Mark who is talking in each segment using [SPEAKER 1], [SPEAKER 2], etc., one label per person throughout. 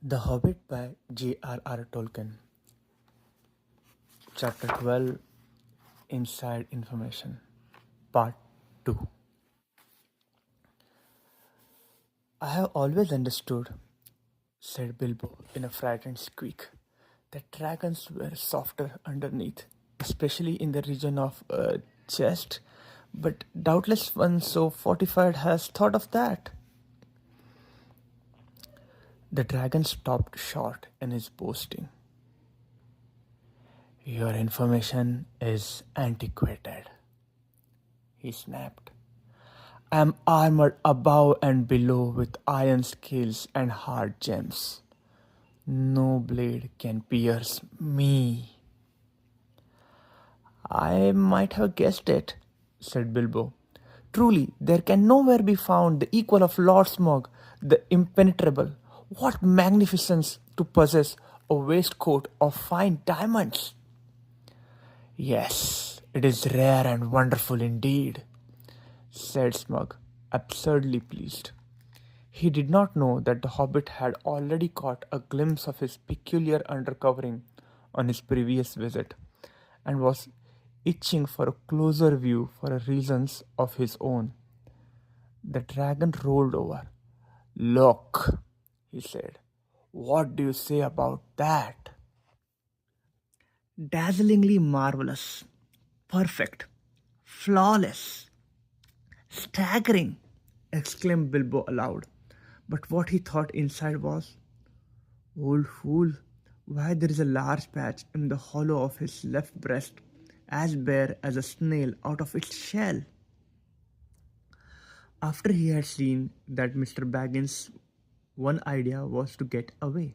[SPEAKER 1] The Hobbit by J.R.R. Tolkien. Chapter 12 Inside Information. Part 2. I have always understood, said Bilbo in a frightened squeak, that dragons were softer underneath, especially in the region of chest, but doubtless one so fortified has thought of that. The dragon stopped short in his boasting. Your information is antiquated, he snapped. I am armored above and below with iron scales and hard gems. No blade can pierce me. I might have guessed it, said Bilbo. Truly, there can nowhere be found the equal of Lord Smog, the impenetrable. What magnificence to possess a waistcoat of fine diamonds! Yes, it is rare and wonderful indeed, said Smug, absurdly pleased. He did not know that the hobbit had already caught a glimpse of his peculiar undercovering on his previous visit, and was itching for a closer view for reasons of his own. The dragon rolled over. Look, he said. What do you say about that? Dazzlingly marvelous, perfect, flawless, staggering, exclaimed Bilbo aloud. But what he thought inside was, old fool, why there is a large patch in the hollow of his left breast, as bare as a snail out of its shell. After he had seen that Mr. Baggins' one idea was to get away.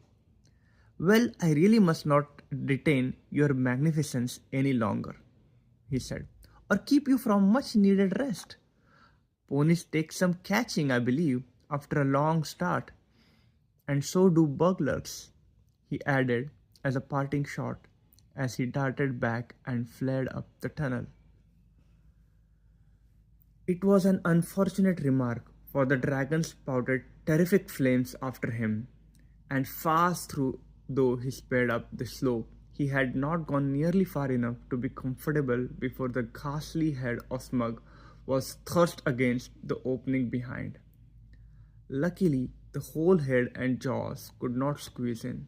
[SPEAKER 1] Well, I really must not detain your magnificence any longer, he said, or keep you from much needed rest. Ponies take some catching, I believe, after a long start, and so do burglars, he added as a parting shot as he darted back and fled up the tunnel. It was an unfortunate remark, for the dragon spouted terrific flames after him, and fast through though he sped up the slope, he had not gone nearly far enough to be comfortable before the ghastly head of Smug was thrust against the opening behind. Luckily, the whole head and jaws could not squeeze in,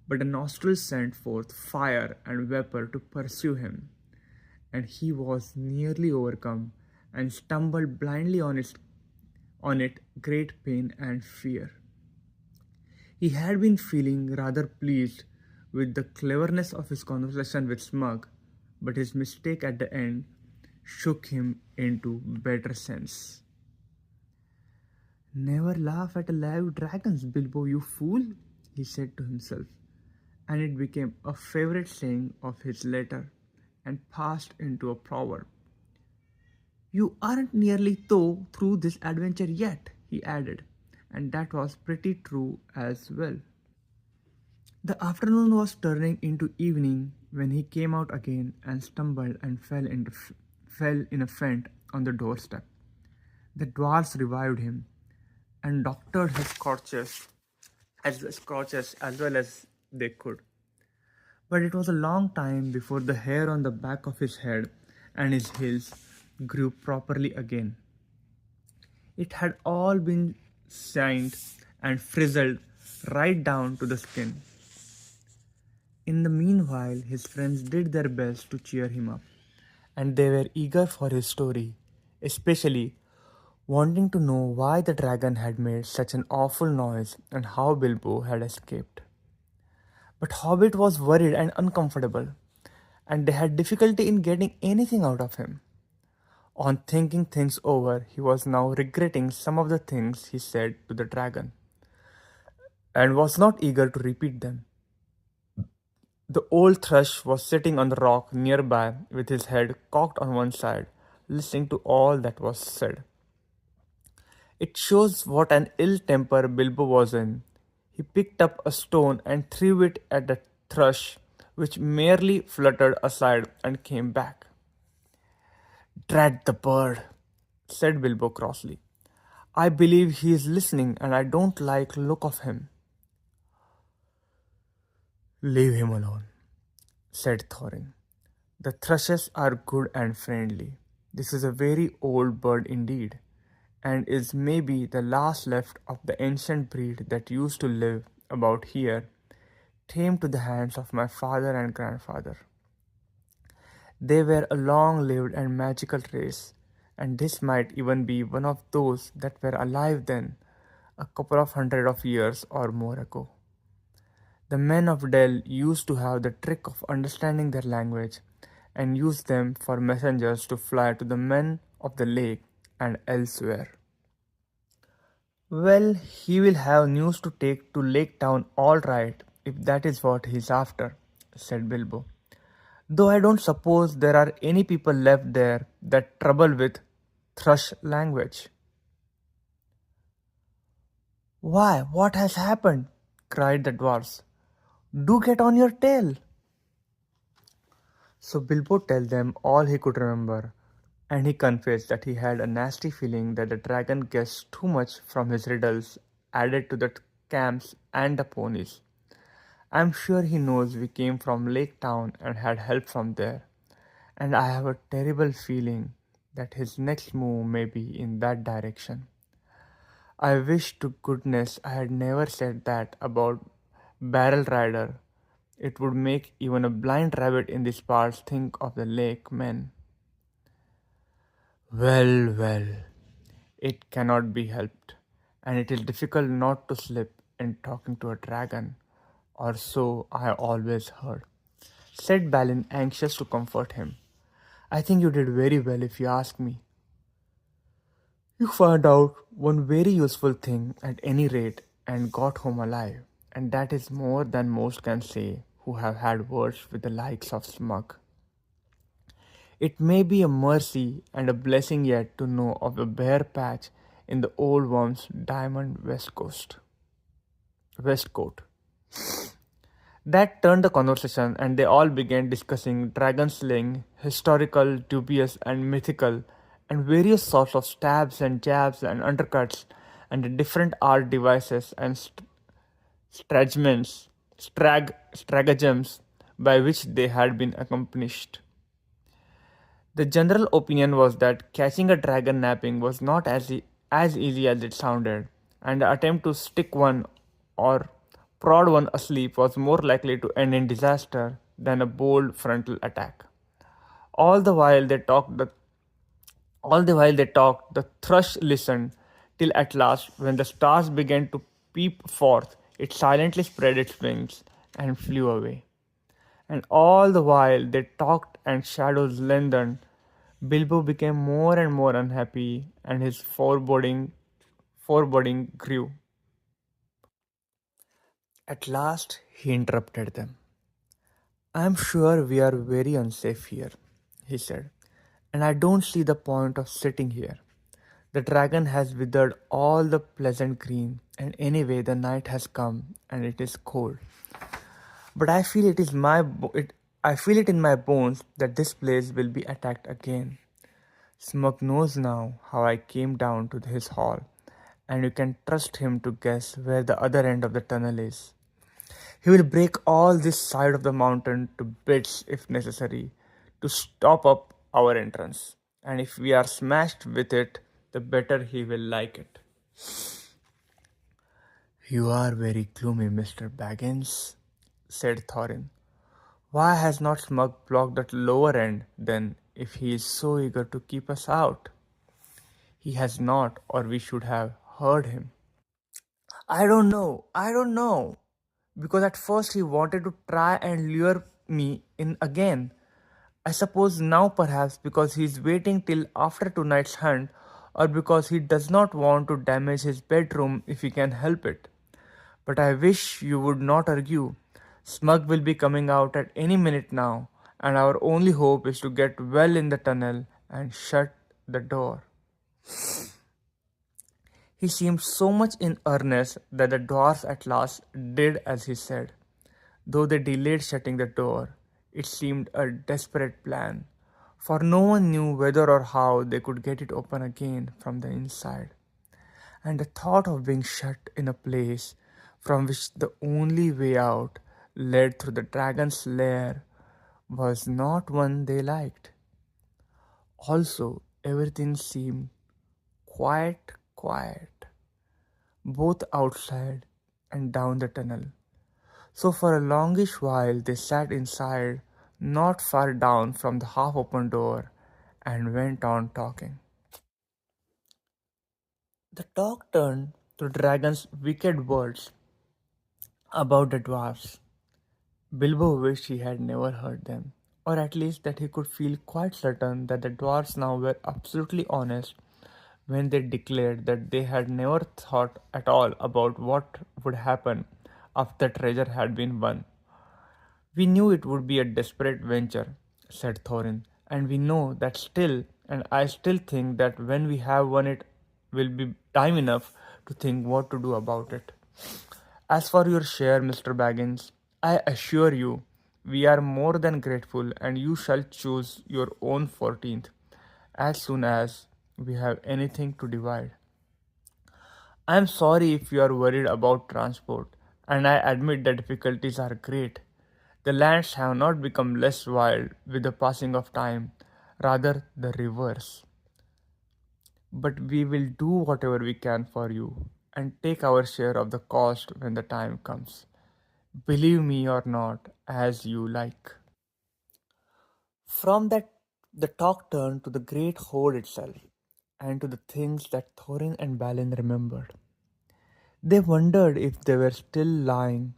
[SPEAKER 1] but the nostrils sent forth fire and vapor to pursue him, and he was nearly overcome and stumbled blindly on it great pain and fear. He had been feeling rather pleased with the cleverness of his conversation with Smug, but his mistake at the end shook him into better sense. Never laugh at a live dragon, Bilbo, you fool, he said to himself, and it became a favorite saying of his later and passed into a proverb. You aren't nearly through this adventure yet, he added, and that was pretty true as well. The afternoon was turning into evening when he came out again and stumbled and fell in a faint on the doorstep. The dwarfs revived him and doctored his scratches as well as they could. But it was a long time before the hair on the back of his head and his heels grew properly again. It had all been shined and frizzled right down to the skin. In the meanwhile, his friends did their best to cheer him up, and they were eager for his story, especially wanting to know why the dragon had made such an awful noise and how Bilbo had escaped. But Hobbit was worried and uncomfortable, and they had difficulty in getting anything out of him. On thinking things over, he was now regretting some of the things he said to the dragon, and was not eager to repeat them. The old thrush was sitting on the rock nearby with his head cocked on one side, listening to all that was said. It shows what an ill temper Bilbo was in. He picked up a stone and threw it at the thrush, which merely fluttered aside and came back. Drat the bird, said Bilbo crossly. I believe he is listening and I don't like the look of him. Leave him alone, said Thorin. The thrushes are good and friendly. This is a very old bird indeed, and is maybe the last left of the ancient breed that used to live about here, tamed to the hands of my father and grandfather. They were a long lived and magical race, and this might even be one of those that were alive then, a couple of hundred of years or more ago. The men of Del used to have the trick of understanding their language and used them for messengers to fly to the men of the lake and elsewhere. Well, he will have news to take to Lake Town all right, if that is what he's after, said Bilbo. Though I don't suppose there are any people left there that trouble with thrush language. Why, what has happened? Cried the dwarfs. Do get on your tail. So Bilbo told them all he could remember, and he confessed that he had a nasty feeling that the dragon guessed too much from his riddles added to the camps and the ponies. I'm sure he knows we came from Lake Town and had help from there, and I have a terrible feeling that his next move may be in that direction. I wish to goodness I had never said that about Barrel Rider. It would make even a blind rabbit in these parts think of the lake men. Well, well, it cannot be helped, and it is difficult not to slip in talking to a dragon, or so I always heard, said Balin, anxious to comfort him. I think you did very well if you ask me. You found out one very useful thing at any rate and got home alive, and that is more than most can say who have had words with the likes of Smug. It may be a mercy and a blessing yet to know of a bare patch in the old worm's diamond waistcoat. That turned the conversation, and they all began discussing dragon slaying, historical, dubious, and mythical, and various sorts of stabs and jabs and undercuts, and the different art devices and stratagems by which they had been accomplished. The general opinion was that catching a dragon napping was not as easy as it sounded, and the attempt to stick one or prod one asleep was more likely to end in disaster than a bold frontal attack. All the while they talked, the the thrush listened, till at last, when the stars began to peep forth, it silently spread its wings and flew away. And all the while they talked and shadows lengthened, Bilbo became more and more unhappy, and his foreboding grew. At last he interrupted them. I am sure we are very unsafe here, he said, and I don't see the point of sitting here. The dragon has withered all the pleasant green, and anyway the night has come and it is cold. But I feel it in my bones that this place will be attacked again. Smug knows now how I came down to his hall, and you can trust him to guess where the other end of the tunnel is. He will break all this side of the mountain to bits if necessary to stop up our entrance. And if we are smashed with it, the better he will like it. You are very gloomy, Mr. Baggins, said Thorin. Why has not Smug blocked that lower end, then, if he is so eager to keep us out? He has not, or we should have heard him. I don't know. Because at first he wanted to try and lure me in again. I suppose now perhaps because he is waiting till after tonight's hunt, or because he does not want to damage his bedroom if he can help it. But I wish you would not argue. Smug will be coming out at any minute now, and our only hope is to get well in the tunnel and shut the door. He seemed so much in earnest that the dwarfs at last did as he said. Though they delayed shutting the door, it seemed a desperate plan, for no one knew whether or how they could get it open again from the inside. And the thought of being shut in a place from which the only way out led through the dragon's lair was not one they liked. Also, everything seemed quiet, both outside and down the tunnel. So for a longish while they sat inside, not far down from the half-open door, and went on talking. The talk turned to the dragon's wicked words about the dwarfs. Bilbo wished he had never heard them, or at least that he could feel quite certain that the dwarfs now were absolutely honest when they declared that they had never thought at all about what would happen after the treasure had been won. We knew it would be a desperate venture, said Thorin, and we know that still, and I still think that when we have won it will be time enough to think what to do about it. As for your share, Mr. Baggins, I assure you we are more than grateful and you shall choose your own 14th as soon as we have anything to divide. I am sorry if you are worried about transport, and I admit the difficulties are great. The lands have not become less wild with the passing of time, rather the reverse. But we will do whatever we can for you and take our share of the cost when the time comes. Believe me or not, as you like. From that, the talk turned to the great hoard itself and to the things that Thorin and Balin remembered. They wondered if they were still lying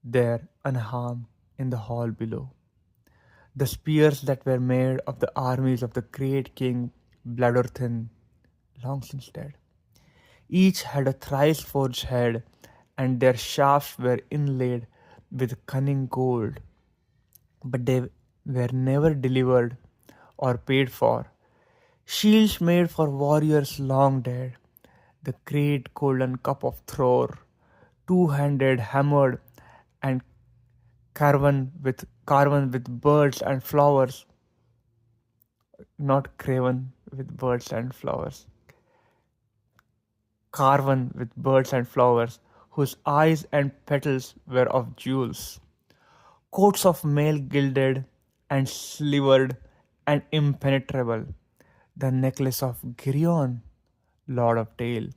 [SPEAKER 1] there unharmed in the hall below. The spears that were made of the armies of the great king Bladorthin, long since dead. Each had a thrice forged head, and their shafts were inlaid with cunning gold, but they were never delivered or paid for. Shields made for warriors long dead, the great golden cup of Thor, two-handed, hammered, and carven with birds and flowers, not craven with birds and flowers, carven with birds and flowers, whose eyes and petals were of jewels. Coats of mail gilded and slivered and impenetrable. The necklace of Girion, Lord of Dale,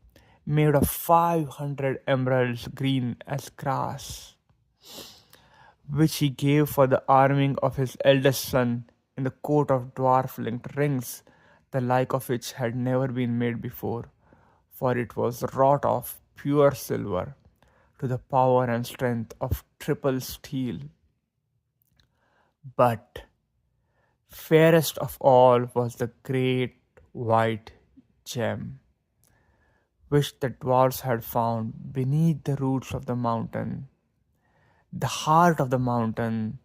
[SPEAKER 1] made of 500 emeralds green as grass, which he gave for the arming of his eldest son in the coat of dwarf-linked rings, the like of which had never been made before, for it was wrought of pure silver, to the power and strength of triple steel. But fairest of all was the great white gem, which the dwarfs had found beneath the roots of the mountain, the heart of the mountain,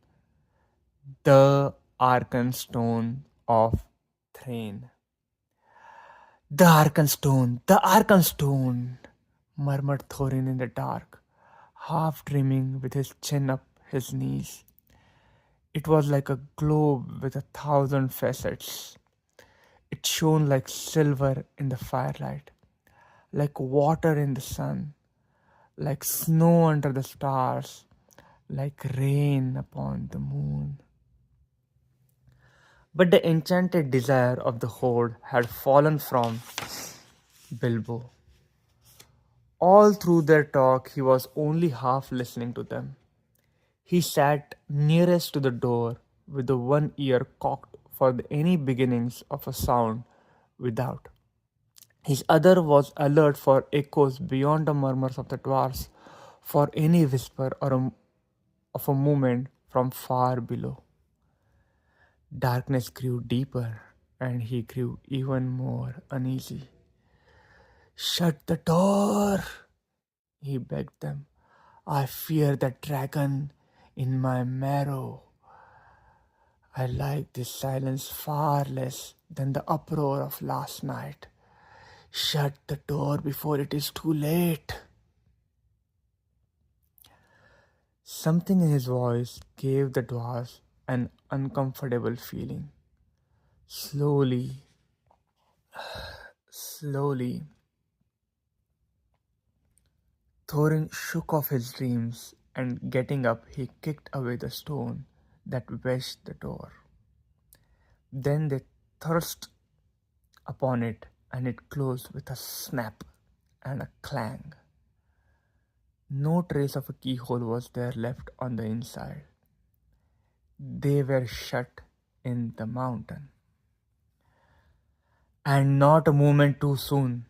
[SPEAKER 1] the Arkenstone of Thrain. The Arkenstone, the Arkenstone, murmured Thorin in the dark, half dreaming with his chin up his knees. It was like a globe with 1,000 facets. It shone like silver in the firelight, like water in the sun, like snow under the stars, like rain upon the moon. But the enchanted desire of the horde had fallen from Bilbo. All through their talk, he was only half listening to them. He sat nearest to the door with the one ear cocked for any beginnings of a sound without. His other was alert for echoes beyond the murmurs of the dwarfs, for any whisper of a movement from far below. Darkness grew deeper, and he grew even more uneasy. "Shut the door," he begged them. "I fear the dragon in my marrow. I like this silence far less than the uproar of last night. Shut the door before it is too late." Something in his voice gave the dwarfs an uncomfortable feeling. Slowly, Thorin shook off his dreams and getting up, he kicked away the stone that wedged the door. Then they thrust upon it, and it closed with a snap and a clang. No trace of a keyhole was there left on the inside. They were shut in the mountain. And not a moment too soon.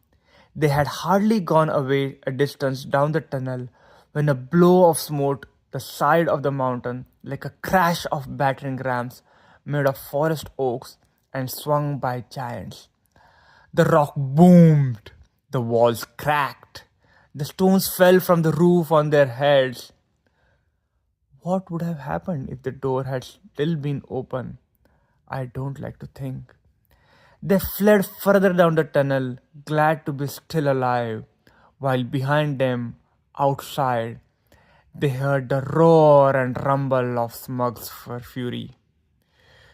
[SPEAKER 1] They had hardly gone away a distance down the tunnel when a blow of smote the side of the mountain like a crash of battering rams made of forest oaks and swung by giants. The rock boomed, the walls cracked, the stones fell from the roof on their heads. What would have happened if the door had still been open? I don't like to think. They fled further down the tunnel, glad to be still alive, while behind them, outside, they heard the roar and rumble of Smug's fury.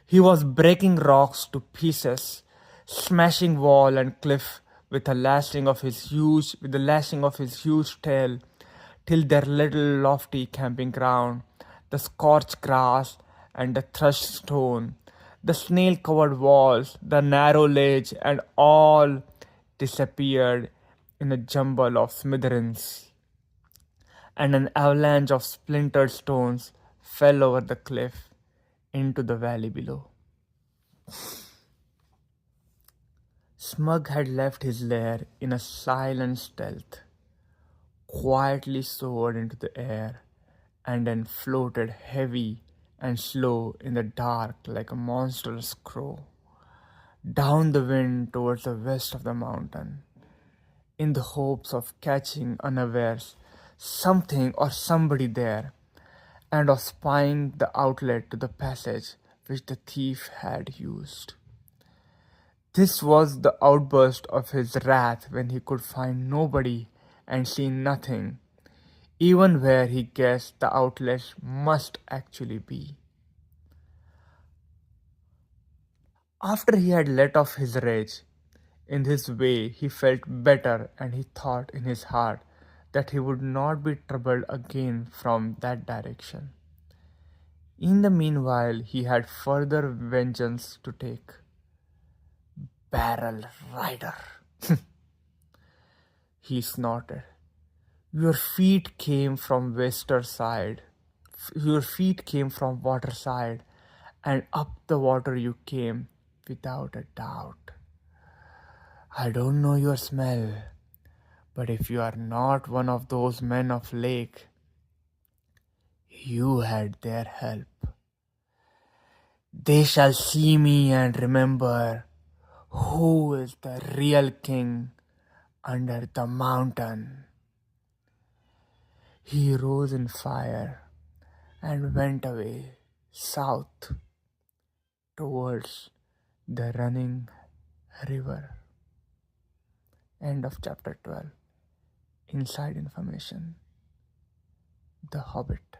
[SPEAKER 1] He was breaking rocks to pieces, smashing wall and cliff with the lashing of his huge tail, till their little lofty camping ground, the scorched grass and the thrush stone, the snail-covered walls, the narrow ledge, and all disappeared in a jumble of smithereens, and an avalanche of splintered stones fell over the cliff into the valley below. Smug had left his lair in a silent stealth, quietly soared into the air, and then floated heavy and slow in the dark like a monstrous crow, down the wind towards the west of the mountain, in the hopes of catching unawares something or somebody there, and of spying the outlet to the passage which the thief had used. This was the outburst of his wrath when he could find nobody and see nothing, even where he guessed the outlet must actually be. After he had let off his rage, in this way he felt better, and he thought in his heart that he would not be troubled again from that direction. In the meanwhile he had further vengeance to take. Barrel Rider, he snorted. Your feet came from wester side. Your feet came from water side, and up the water you came without a doubt. I don't know your smell, but if you are not one of those men of lake, you had their help. They shall see me and remember who is the real king under the mountain. He rose in fire and went away south towards the running river. End of chapter 12. Inside information. The Hobbit.